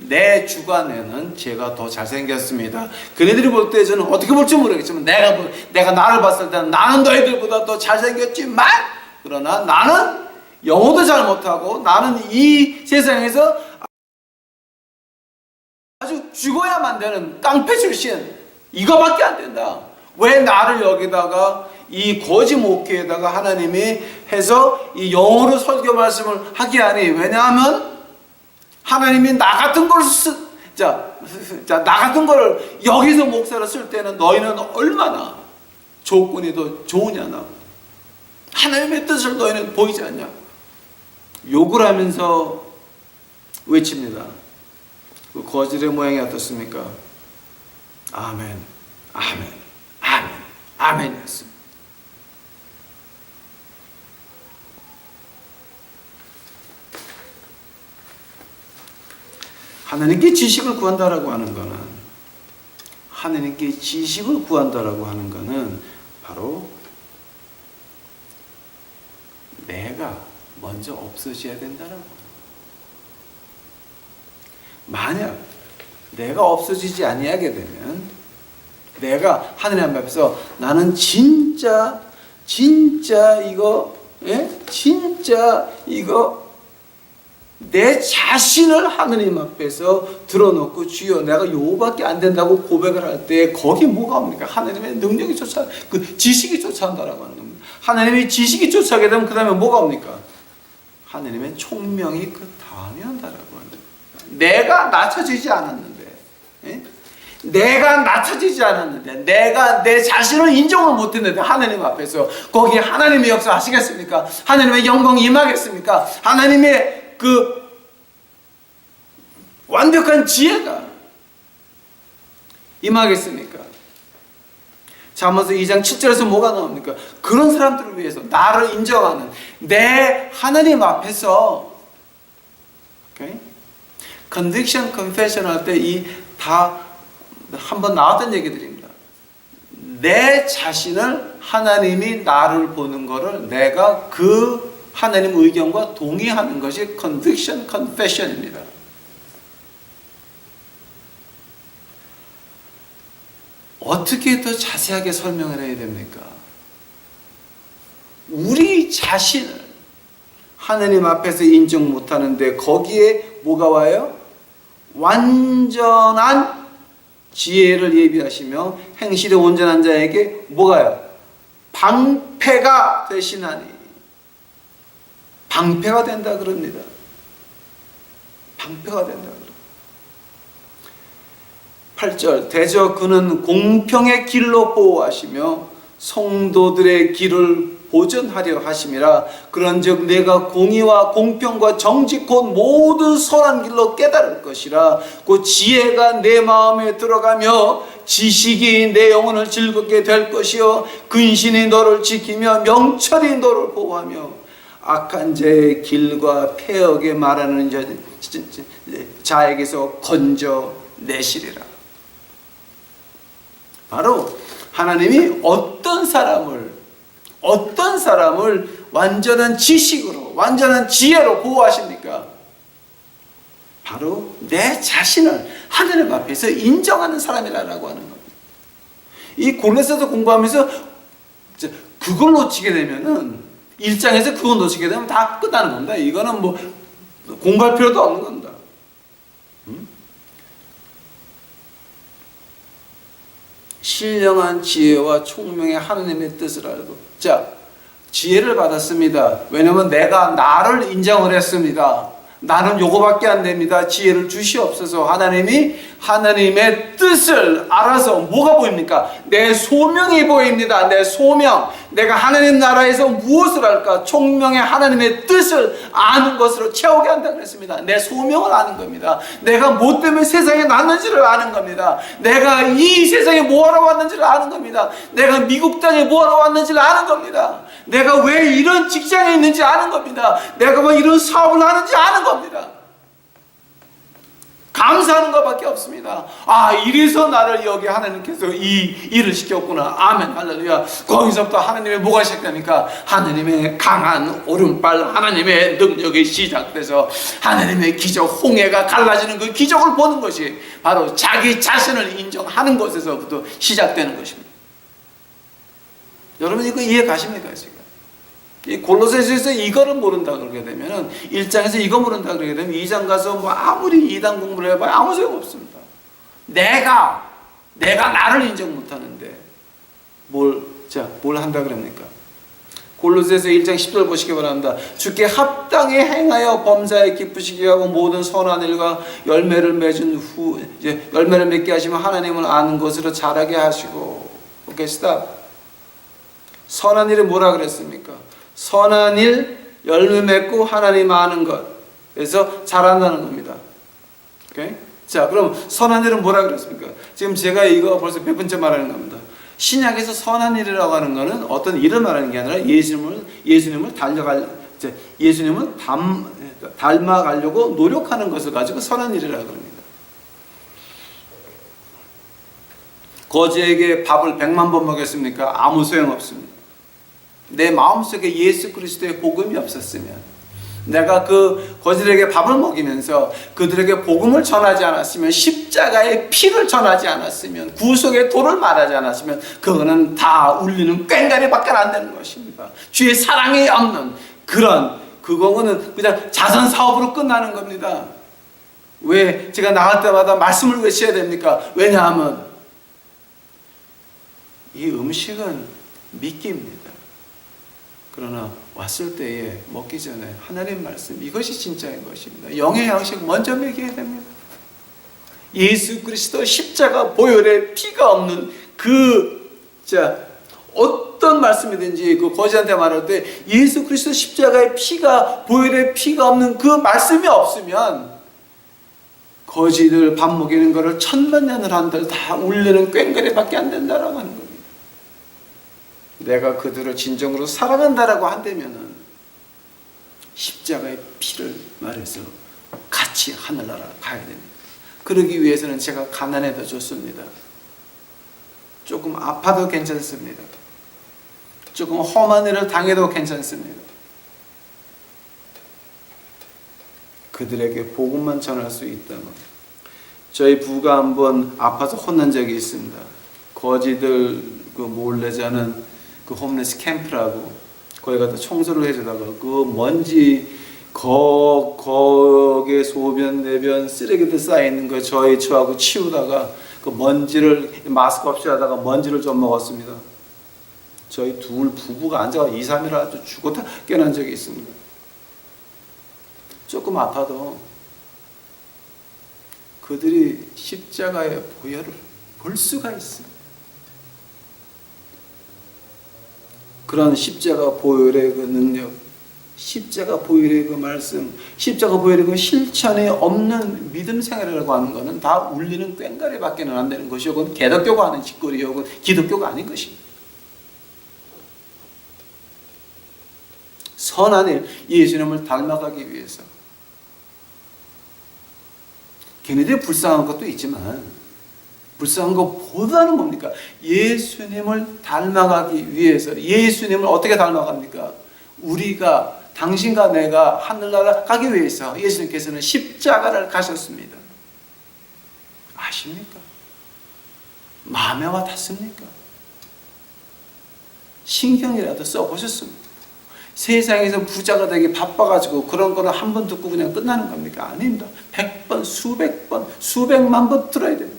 내 주관에는 제가 더 잘생겼습니다. 그네들이 볼 때 저는 어떻게 볼지 모르겠지만 내가 나를 봤을 때는 나는 너희들보다 더 잘생겼지만 그러나 나는 영어도 잘 못하고 나는 이 세상에서 아주 죽어야만 되는 깡패 출신 이거밖에 안 된다. 왜 나를 여기다가 이 거짓 목회에다가 하나님이 해서 이 영어로 설교 말씀을 하게 하니? 왜냐하면 하나님이 나 같은 걸 나 같은 거를 여기서 목사로 쓸 때는 너희는 얼마나 조건이 더 좋으냐 나? 하나님의 뜻을 너희는 보이지 않냐? 욕을 하면서 외칩니다. 그 거질의 모양이 어떻습니까? 아멘, 아멘, 아멘, 아멘이었습니다. 하나님께 지식을 구한다라고 하는 것은, 하나님께 지식을 구한다라고 하는 것은 바로 내가 먼저 없어져야 된다라고. 만약 내가 없어지지 아니하게 되면, 내가 하나님 앞에서 나는 진짜 이거 내 자신을 하느님 앞에서 드러놓고 주여 내가 요거밖에 안 된다고 고백을 할 때 거기 뭐가 옵니까? 하나님의 능력이 그 지식이 쫓아온다라고 하는 겁니다. 하나님의 지식이 쫓아오게 되면 그 다음에 뭐가 옵니까? 하나님의 총명이 그 다음에 온다라고 합니다. 내가 낮춰지지 않았는데, 내가 내 자신을 인정을 못했는데 하나님 앞에서 거기에 하나님의 역사 하시겠습니까? 하나님의 영광이 임하겠습니까? 하나님의 그 완벽한 지혜가 임하겠습니까? 잠언서 2장 7절에서 뭐가 나옵니까? 그런 사람들을 위해서 나를 인정하는 내 하나님 앞에서, conviction, confession 할 때 이 다 한번 나왔던 얘기들입니다. 내 자신을 하나님이 나를 보는 거를 내가 그 하나님 의견과 동의하는 것이 conviction, confession입니다. 어떻게 더 자세하게 설명을 해야 됩니까? 우리 자신을 하나님 앞에서 인정 못하는데 거기에 뭐가 와요? 완전한 지혜를 예비하시며 행실에 온전한 자에게 뭐가요? 방패가 되시나니. 방패가 된다 그럽니다. 방패가 된다 그럽니다. 8절 대저 그는 공평의 길로 보호하시며 성도들의 길을 보전하려 하심이라. 그런즉 내가 공의와 공평과 정직 곧 모든 선한 길로 깨달을 것이라. 그 지혜가 내 마음에 들어가며 지식이 내 영혼을 즐겁게 될 것이요 근신이 너를 지키며 명철이 너를 보호하며 악한 자의 길과 폐역에 말하는 자에게서 건져내시리라. 바로 하나님이 어떤 사람을 완전한 지식으로, 완전한 지혜로 보호하십니까? 바로 내 자신을 하나님 앞에서 인정하는 사람이라고 하는 겁니다. 이 골로새서 공부하면서 그걸 놓치게 되면은, 1장에서 그걸 놓치게 되면 다 끝나는 겁니다. 이거는 뭐 공부할 필요도 없는 겁니다. 신령한 지혜와 총명의 하나님의 뜻을 알고, 자, 지혜를 받았습니다. 왜냐하면 내가 나를 인정을 했습니다. 나는 요거밖에 안 됩니다. 지혜를 주시옵소서. 하나님이 하나님의 뜻을 알아서 뭐가 보입니까? 내 소명이 보입니다. 내 소명. 내가 하나님 나라에서 무엇을 할까? 총명의 하나님의 뜻을 아는 것으로 채우게 한다 그랬습니다. 내 소명을 아는 겁니다. 내가 뭐 때문에 세상에 났는지를 아는 겁니다. 내가 이 세상에 뭐하러 왔는지를 아는 겁니다. 내가 미국 땅에 뭐하러 왔는지를 아는 겁니다. 내가 왜 이런 직장에 있는지 아는 겁니다. 내가 왜 이런 사업을 하는지 아는 겁니다. 감사하는 것밖에 없습니다. 아, 이래서 나를 여기 하나님께서 이 일을 시켰구나. 아멘, 할렐루야. 거기서부터 하나님의 뭐가 시작됩니까? 하나님의 강한 오른발, 하나님의 능력이 시작돼서 하나님의 기적, 홍해가 갈라지는 그 기적을 보는 것이 바로 자기 자신을 인정하는 것에서부터 시작되는 것입니다. 여러분 이거 이해 가십니까 지금? 이 골로새서에서 이거를 모른다 그러게 되면은 1장에서 이거 모른다 그러게 되면 2장 가서 뭐 아무리 2장 공부를 해봐야 아무 소용 없습니다. 내가 나를 인정 못하는데 뭘 한다 그럽니까? 골로새서 1장 10절 보시기 바랍니다. 주께 합당히 행하여 범사에 기쁘시게 하고 모든 선한 일과 열매를 맺은 후 열매를 맺게 하시면 하나님을 아는 것으로 자라게 하시고. 오케이, 스탑. 선한 일은 뭐라 그랬습니까? 선한 일, 열매 맺고 하나님 아는 것. 그래서 잘한다는 겁니다. 오케이? 자, 그럼 선한 일은 뭐라 그랬습니까? 지금 제가 이거 벌써 몇 번째 말하는 겁니다. 신약에서 선한 일이라고 하는 것은 어떤 일을 말하는 게 아니라 예수님을 닮아가려고 노력하는 것을 가지고 선한 일이라고 합니다. 거지에게 밥을 100만 번 먹였습니까? 아무 소용없습니다. 내 마음속에 예수 그리스도의 복음이 없었으면, 내가 그 거지들에게 밥을 먹이면서 그들에게 복음을 전하지 않았으면, 십자가의 피를 전하지 않았으면, 구속의 도를 말하지 않았으면, 그거는 다 울리는 꽹과리밖에 안 되는 것입니다. 주의 사랑이 없는 그거는 그냥 자선 사업으로 끝나는 겁니다. 왜 제가 나갈 때마다 말씀을 외쳐야 됩니까? 왜냐하면 이 음식은 미끼입니다. 그러나 왔을 때에 먹기 전에 하나님 말씀, 이것이 진짜인 것입니다. 영의 양식 먼저 먹여야 됩니다. 예수 그리스도 십자가 보혈의 피가 없는 어떤 말씀이든지 그 거지한테 말할 때 예수 그리스도 십자가의 피가, 보혈의 피가 없는 그 말씀이 없으면 거지들 밥 먹이는 거를 천만 년을 한들 다 울리는 꽹과리밖에 안 된다라고 하는 겁니다. 내가 그들을 진정으로 사랑한다라고 한다면은 십자가의 피를 말해서 같이 하늘나라 가야 됩니다. 그러기 위해서는 제가 가난해도 좋습니다. 조금 아파도 괜찮습니다. 조금 험한 일을 당해도 괜찮습니다. 그들에게 복음만 전할 수 있다면. 저희 부가 한번 아파서 혼난 적이 있습니다. 거지들 그 몰래 자는 그 홈레스 캠프라고 거기 가서 청소를 해주다가 그 먼지 거기에 소변 내변 쓰레기들 쌓여있는 거 저희 처하고 치우다가 그 먼지를 마스크 없이 하다가 먼지를 좀 먹었습니다. 저희 둘 부부가 앉아서 2, 3일 아주 죽었다 깨어난 적이 있습니다. 조금 아파도 그들이 십자가의 보혈을 볼 수가 있습니다. 그런 십자가 보혈의 그 능력, 십자가 보혈의 그 말씀, 십자가 보혈의 그 실천에 없는 믿음 생활이라고 하는 것은 다 울리는 꽹과리밖에는 안 되는 것이고, 그건 개독교가 하는 짓거리고 기독교가 아닌 것입니다. 선한 일, 예수님을 닮아가기 위해서. 걔네들이 불쌍한 것도 있지만 불쌍한 것보다는 뭡니까? 예수님을 닮아가기 위해서. 예수님을 어떻게 닮아갑니까? 우리가, 당신과 내가 하늘나라 가기 위해서 예수님께서는 십자가를 가셨습니다. 아십니까? 마음에 와 닿습니까? 신경이라도 써보셨습니까? 세상에서 부자가 되기 바빠가지고 그런 거를 한 번 듣고 그냥 끝나는 겁니까? 아닙니다. 100번, 수백 번, 수백만 번 들어야 됩니다.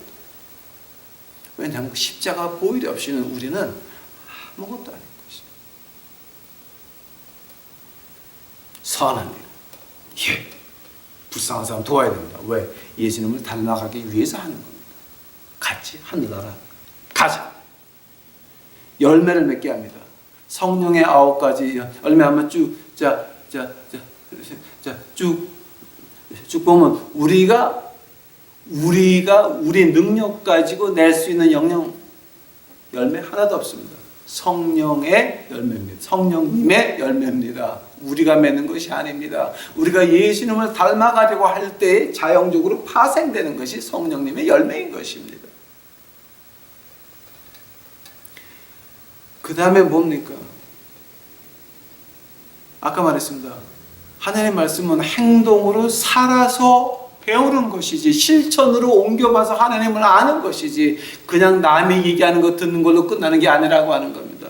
왜냐하면 십자가 보혈이 없이는 우리는 아무것도 아닌 것입니다. 선한 일. 예. 불쌍한 사람 도와야 됩니다. 왜? 예수님을 닮아가기 위해서 하는 겁니다. 같이 하늘나라 가자. 열매를 맺게 합니다. 성령의 9가지 열매하면 쭉 보면 우리 능력 가지고 낼 수 있는 영영 열매 하나도 없습니다. 성령의 열매입니다. 성령님의 열매입니다. 우리가 맺는 것이 아닙니다. 우리가 예수님을 닮아가려고 할 때 자연적으로 파생되는 것이 성령님의 열매인 것입니다. 그 다음에 뭡니까? 아까 말했습니다. 하나님의 말씀은 행동으로 살아서 배우는 것이지, 실천으로 옮겨봐서 하나님을 아는 것이지, 그냥 남이 얘기하는 것 듣는 걸로 끝나는 게 아니라고 하는 겁니다.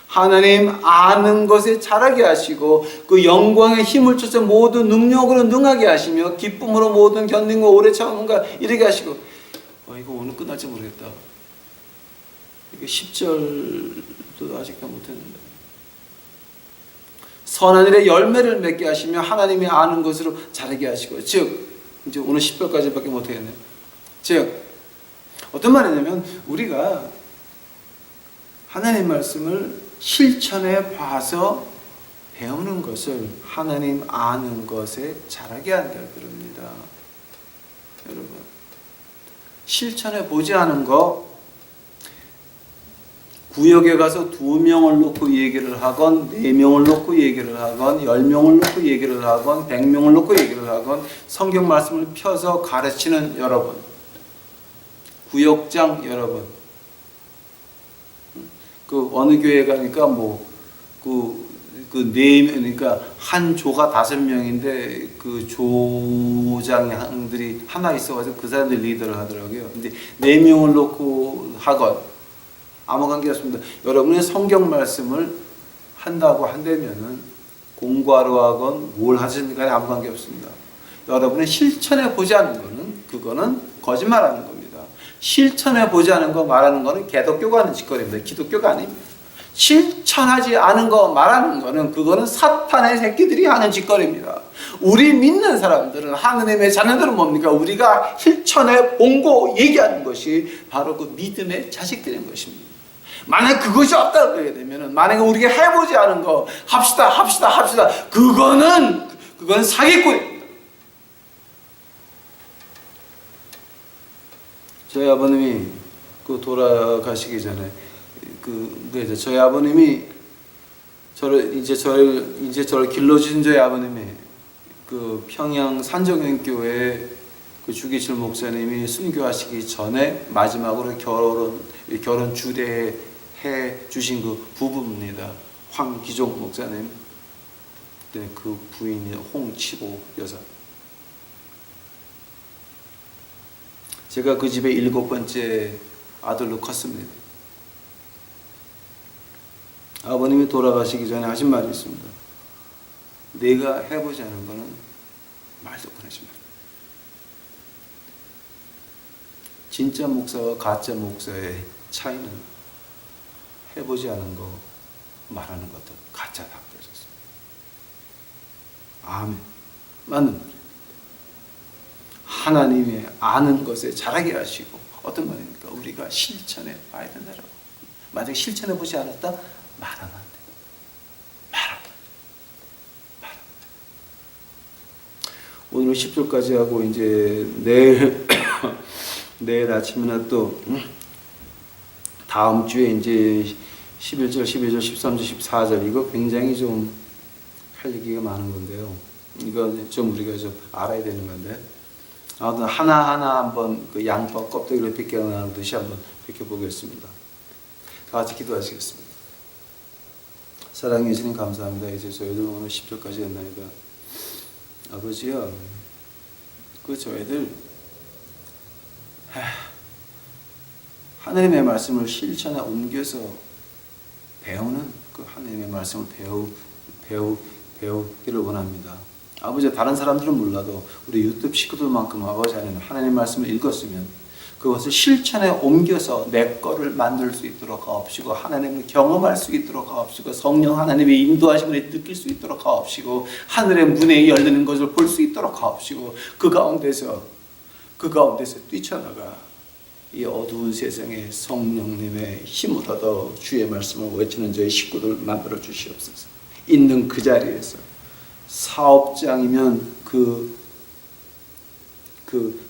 하나님 아는 것에 자라게 하시고, 그 영광의 힘을 줘서 모든 능력으로 능하게 하시며, 기쁨으로 모든 견딘과 오래 참음과 이르게 하시고. 이거 오늘 끝날지 모르겠다. 이거 10절도 아직도 못했는데. 선한 일의 열매를 맺게 하시며 하나님이 아는 것으로 자라게 하시고. 즉 이제 오늘 10절까지밖에 못하겠네요. 즉 어떤 말이냐면, 우리가 하나님 말씀을 실천해 봐서 배우는 것을 하나님 아는 것에 잘하게 한다 그럽니다. 여러분, 실천해 보지 않은 거, 구역에 가서 2명을 놓고 얘기를 하건 4명을 놓고 얘기를 하건 10명을 놓고 얘기를 하건 100명을 놓고 얘기를 하건 성경 말씀을 펴서 가르치는 여러분, 구역장 여러분, 그 어느 교회 가니까 그러니까 한 조가 5명인데 그 조장들이 하나 있어가지고 그 사람들이 리더를 하더라고요. 근데 4명을 놓고 하건 아무 관계 없습니다. 여러분의 성경 말씀을 한다고 한다면은 공부하러 하건 뭘 하시든 간에 아무 관계 없습니다. 여러분의 실천해 보지 않는 거는 그거는 거짓말하는 겁니다. 실천해 보지 않은 거 말하는 거는 개독교가 하는 짓거리입니다. 기독교가 아닙니다. 실천하지 않은 거 말하는 거는 그거는 사탄의 새끼들이 하는 짓거리입니다. 우리 믿는 사람들은, 하느님의 자녀들은 뭡니까? 우리가 실천해 본 거 얘기하는 것이 바로 그 믿음의 자식들인 것입니다. 만약 그것이 없다고 그러게 되면은, 만약에 우리가 해보지 않은 거 합시다 그거는 사기꾼입니다. 저희 아버님이 그 돌아가시기 전에 저희 아버님이 저를 길러주신 저희 아버님이 그 평양 산정연교회 그 주기철 목사님이 순교하시기 전에 마지막으로 결혼 주례해 주신 그 부부입니다. 황기종 목사님, 그 부인이 홍치보 여사. 제가 그 집의 7번째 아들로 컸습니다. 아버님이 돌아가시기 전에 하신 말이 있습니다. 내가 해보지 않은 거는 말도 꺼내지 마. 진짜 목사와 가짜 목사의 차이는 해보지 않은 거 말하는 것도 가짜다 그러셨습니다. 아멘. 맞는 하나님의 아는 것에 잘하게 하시고, 어떤 말입니까? 우리가 실천해 봐야 된다라고. 만약 실천해 보지 않았다? 말하면 안 돼. 오늘은 10절까지 하고 이제 내일 아침이나 또 다음 주에 이제 11절, 12절, 13절, 14절 이거 굉장히 좀 할 얘기가 많은 건데요. 이거 좀 우리가 좀 알아야 되는 건데, 아무튼 하나하나 한번 그 양파 껍데기를 벗겨나듯이 한번 벗겨보겠습니다. 다 같이 기도하시겠습니다. 사랑해 주님 감사합니다. 이제 저희들 오늘 10절까지 했나이다. 아버지요, 그 저희들 하나님의 말씀을 실천에 옮겨서 배우는 그 하나님의 말씀을 배우기를 원합니다. 아버지, 다른 사람들은 몰라도 우리 유튜브 식구들만큼 아버지 안에는 하나님의 말씀을 읽었으면 그것을 실천에 옮겨서 내 거를 만들 수 있도록 하옵시고, 하나님을 경험할 수 있도록 하옵시고, 성령 하나님의 인도하심을 느낄 수 있도록 하옵시고, 하늘의 문이 열리는 것을 볼 수 있도록 하옵시고, 그 가운데서 뛰쳐나가 이 어두운 세상에 성령님의 힘을 얻어 주의 말씀을 외치는 저희 식구들 만들어 주시옵소서. 있는 그 자리에서 사업장이면 그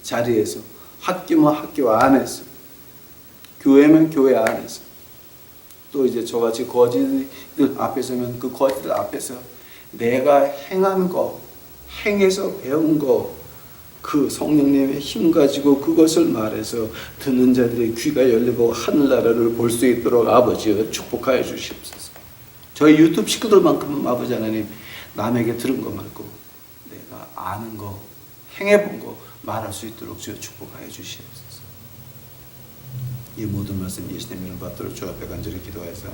자리에서, 학교면 학교 안에서, 교회면 교회 안에서, 또 이제 저같이 거지들 앞에서면 그 거지들 앞에서 내가 행한 거, 행해서 배운 거, 그 성령님의 힘 가지고 그것을 말해서 듣는 자들의 귀가 열리고 하늘나라를 볼 수 있도록 아버지여 축복하여 주시옵소서. 저희 유튜브 식구들만큼은 아버지 하나님, 남에게 들은 거 말고 내가 아는 거, 행해본 거 말할 수 있도록 주여 축복하여 주시옵소서. 이 모든 말씀 예수님 이름 받들어 주 앞에 간절히 기도해서